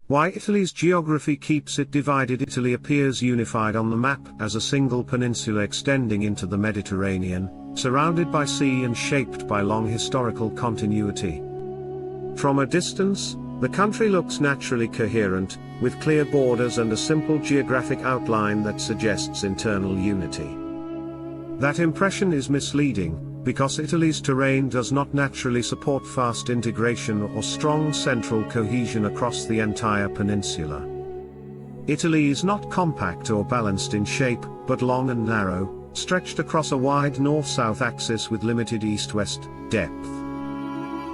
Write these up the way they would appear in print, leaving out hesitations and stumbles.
Why Italy's geography keeps it divided. Italy appears unified on the map as a single peninsula extending into the Mediterranean, surrounded by sea and shaped by long historical continuity. From a distance, the country looks naturally coherent, with clear borders and a simple geographic outline that suggests internal unity. That impression is misleading, because Italy's terrain does not naturally support fast integration or strong central cohesion across the entire peninsula. Italy is not compact or balanced in shape, but long and narrow, stretched across a wide north-south axis with limited east-west depth.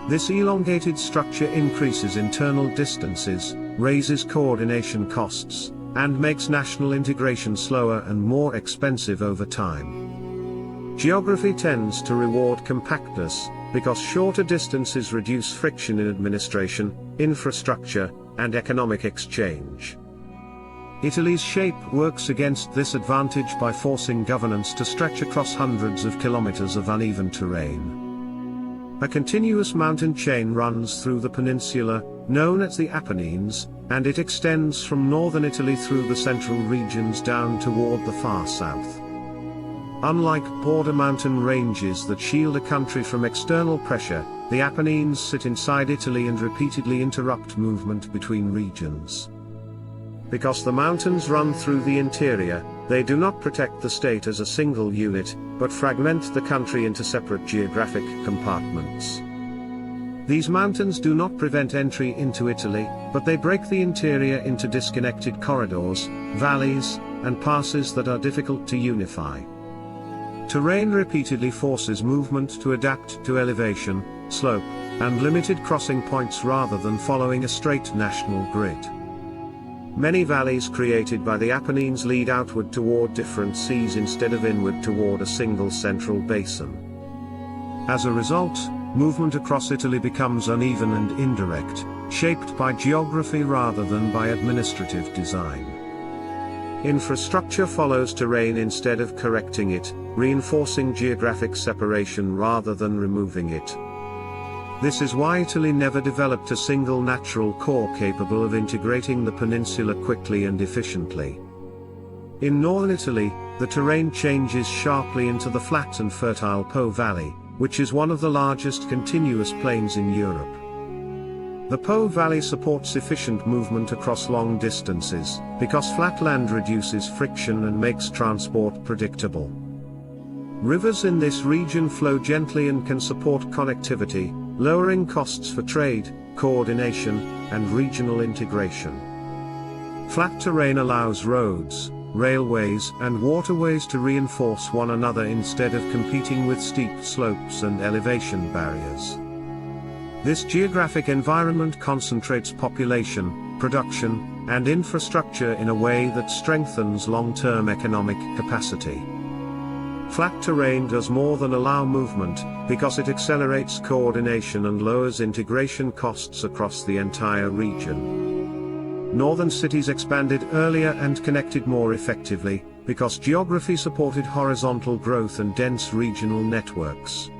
This elongated structure increases internal distances, raises coordination costs, and makes national integration slower and more expensive over time. Geography tends to reward compactness, because shorter distances reduce friction in administration, infrastructure, and economic exchange. Italy's shape works against this advantage by forcing governance to stretch across hundreds of kilometers of uneven terrain. A continuous mountain chain runs through the peninsula, known as the Apennines, and it extends from northern Italy through the central regions down toward the far south. Unlike border mountain ranges that shield a country from external pressure, the Apennines sit inside Italy and repeatedly interrupt movement between regions. Because the mountains run through the interior, they do not protect the state as a single unit, but fragment the country into separate geographic compartments. These mountains do not prevent entry into Italy, but they break the interior into disconnected corridors, valleys, and passes that are difficult to unify. Terrain repeatedly forces movement to adapt to elevation, slope, and limited crossing points rather than following a straight national grid. Many valleys created by the Apennines lead outward toward different seas instead of inward toward a single central basin. As a result, movement across Italy becomes uneven and indirect, shaped by geography rather than by administrative design. Infrastructure follows terrain instead of correcting it, reinforcing geographic separation rather than removing it. This is why Italy never developed a single natural core capable of integrating the peninsula quickly and efficiently. In northern Italy, the terrain changes sharply into the flat and fertile Po Valley, which is one of the largest continuous plains in Europe. The Po Valley supports efficient movement across long distances, because flatland reduces friction and makes transport predictable. Rivers in this region flow gently and can support connectivity, lowering costs for trade, coordination, and regional integration. Flat terrain allows roads, railways, and waterways to reinforce one another instead of competing with steep slopes and elevation barriers. This geographic environment concentrates population, production, and infrastructure in a way that strengthens long-term economic capacity. Flat terrain does more than allow movement, because it accelerates coordination and lowers integration costs across the entire region. Northern cities expanded earlier and connected more effectively, because geography supported horizontal growth and dense regional networks.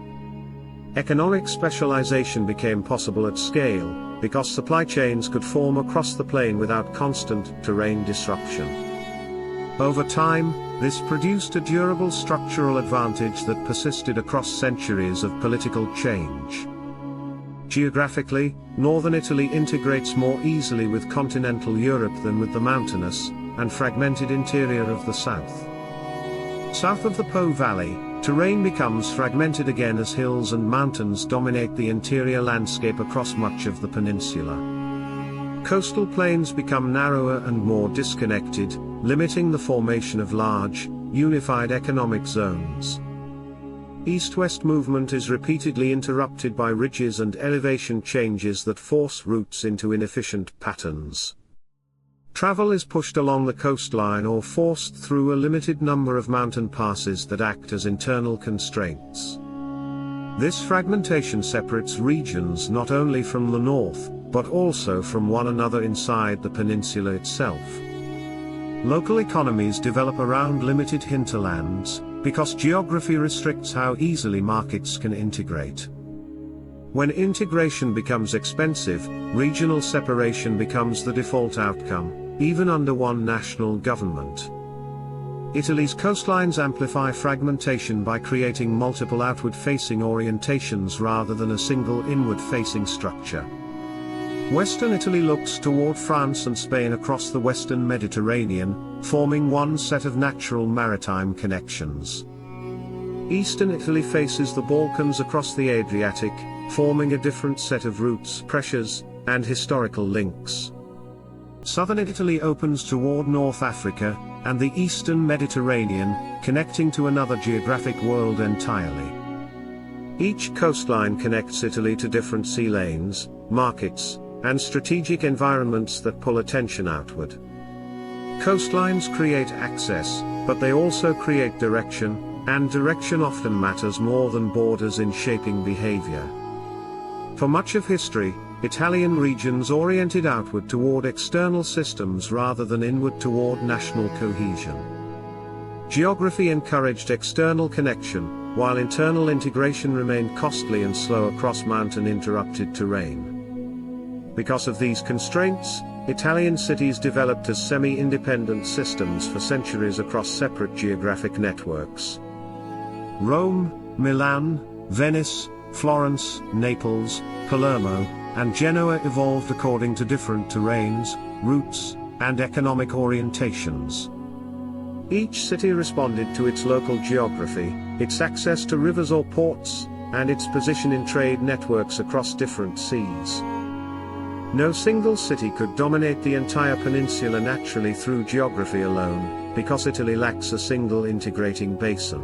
Economic specialization became possible at scale, because supply chains could form across the plain without constant terrain disruption. Over time, this produced a durable structural advantage that persisted across centuries of political change. Geographically, northern Italy integrates more easily with continental Europe than with the mountainous and fragmented interior of the south. South of the Po Valley, terrain becomes fragmented again as hills and mountains dominate the interior landscape across much of the peninsula. Coastal plains become narrower and more disconnected, limiting the formation of large, unified economic zones. East-west movement is repeatedly interrupted by ridges and elevation changes that force routes into inefficient patterns. Travel is pushed along the coastline or forced through a limited number of mountain passes that act as internal constraints. This fragmentation separates regions not only from the north, but also from one another inside the peninsula itself. Local economies develop around limited hinterlands, because geography restricts how easily markets can integrate. When integration becomes expensive, regional separation becomes the default outcome, even under one national government. Italy's coastlines amplify fragmentation by creating multiple outward-facing orientations rather than a single inward-facing structure. Western Italy looks toward France and Spain across the western Mediterranean, forming one set of natural maritime connections. Eastern Italy faces the Balkans across the Adriatic, forming a different set of routes, pressures, and historical links. Southern Italy opens toward North Africa and the Eastern Mediterranean, connecting to another geographic world entirely. Each coastline connects Italy to different sea lanes, markets, and strategic environments that pull attention outward. Coastlines create access, but they also create direction, and direction often matters more than borders in shaping behavior. For much of history, Italian regions oriented outward toward external systems rather than inward toward national cohesion. Geography encouraged external connection, while internal integration remained costly and slow across mountain-interrupted terrain. Because of these constraints, Italian cities developed as semi-independent systems for centuries across separate geographic networks. Rome, Milan, Venice, Florence, Naples, Palermo, and Genoa evolved according to different terrains, routes, and economic orientations. Each city responded to its local geography, its access to rivers or ports, and its position in trade networks across different seas. No single city could dominate the entire peninsula naturally through geography alone, because Italy lacks a single integrating basin.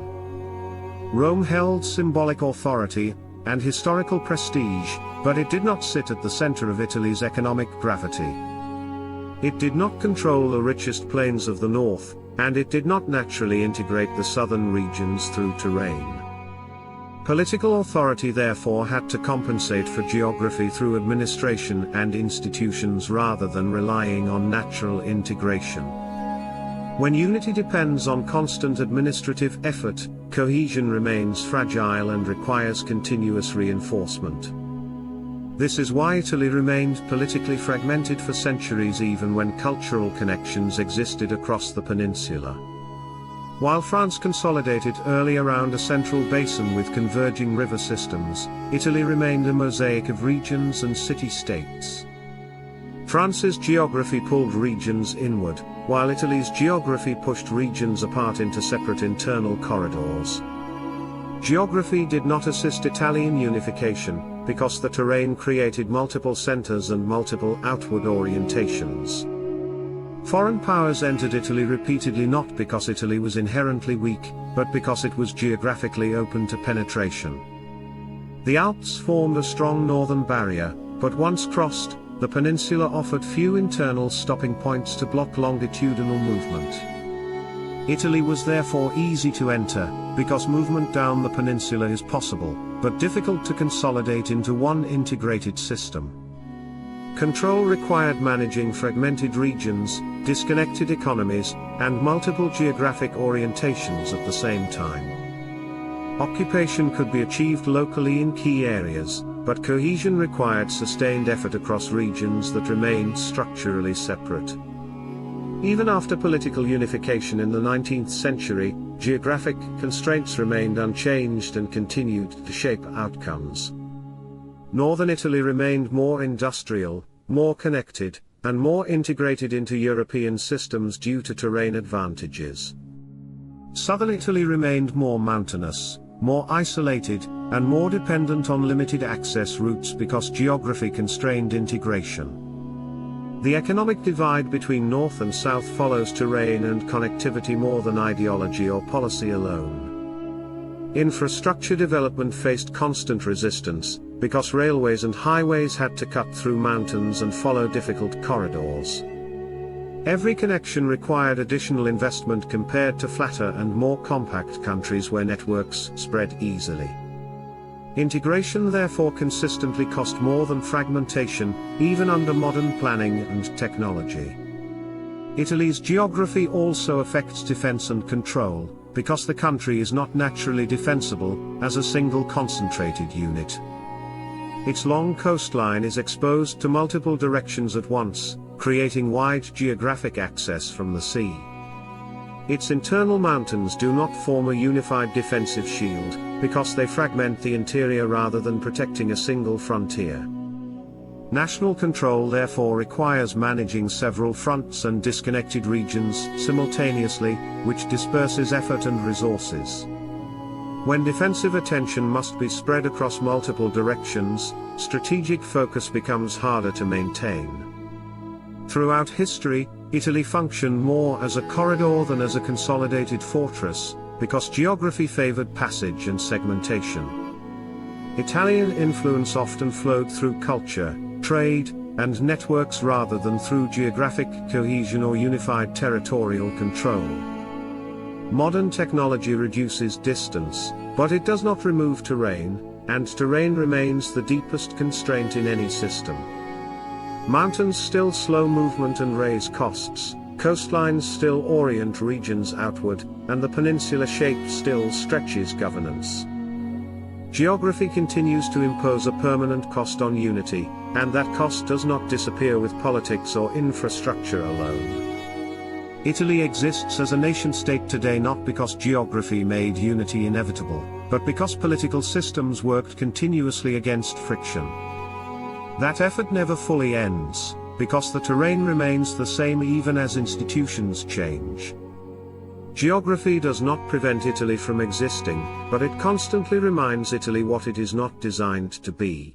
Rome held symbolic authority and historical prestige, but it did not sit at the center of Italy's economic gravity. It did not control the richest plains of the north, and it did not naturally integrate the southern regions through terrain. Political authority therefore had to compensate for geography through administration and institutions rather than relying on natural integration. When unity depends on constant administrative effort, cohesion remains fragile and requires continuous reinforcement. This is why Italy remained politically fragmented for centuries even when cultural connections existed across the peninsula. While France consolidated early around a central basin with converging river systems, Italy remained a mosaic of regions and city-states. France's geography pulled regions inward, while Italy's geography pushed regions apart into separate internal corridors. Geography did not assist Italian unification, because the terrain created multiple centers and multiple outward orientations. Foreign powers entered Italy repeatedly not because Italy was inherently weak, but because it was geographically open to penetration. The Alps formed a strong northern barrier, but once crossed, the peninsula offered few internal stopping points to block longitudinal movement. Italy was therefore easy to enter, because movement down the peninsula is possible, but difficult to consolidate into one integrated system. Control required managing fragmented regions, disconnected economies, and multiple geographic orientations at the same time. Occupation could be achieved locally in key areas, but cohesion required sustained effort across regions that remained structurally separate. Even after political unification in the 19th century, geographic constraints remained unchanged and continued to shape outcomes. Northern Italy remained more industrial, more connected, and more integrated into European systems due to terrain advantages. Southern Italy remained more mountainous, more isolated, and more dependent on limited access routes because geography constrained integration. The economic divide between north and south follows terrain and connectivity more than ideology or policy alone. Infrastructure development faced constant resistance, because railways and highways had to cut through mountains and follow difficult corridors. Every connection required additional investment compared to flatter and more compact countries where networks spread easily. Integration therefore consistently cost more than fragmentation, even under modern planning and technology. Italy's geography also affects defense and control, because the country is not naturally defensible, as a single concentrated unit. Its long coastline is exposed to multiple directions at once, creating wide geographic access from the sea. Its internal mountains do not form a unified defensive shield, because they fragment the interior rather than protecting a single frontier. National control therefore requires managing several fronts and disconnected regions simultaneously, which disperses effort and resources. When defensive attention must be spread across multiple directions, strategic focus becomes harder to maintain. Throughout history, Italy functioned more as a corridor than as a consolidated fortress, because geography favored passage and segmentation. Italian influence often flowed through culture, trade, and networks rather than through geographic cohesion or unified territorial control. Modern technology reduces distance, but it does not remove terrain, and terrain remains the deepest constraint in any system. Mountains still slow movement and raise costs, coastlines still orient regions outward, and the peninsula shape still stretches governance. Geography continues to impose a permanent cost on unity, and that cost does not disappear with politics or infrastructure alone. Italy exists as a nation-state today not because geography made unity inevitable, but because political systems worked continuously against friction. That effort never fully ends, because the terrain remains the same even as institutions change. Geography does not prevent Italy from existing, but it constantly reminds Italy what it is not designed to be.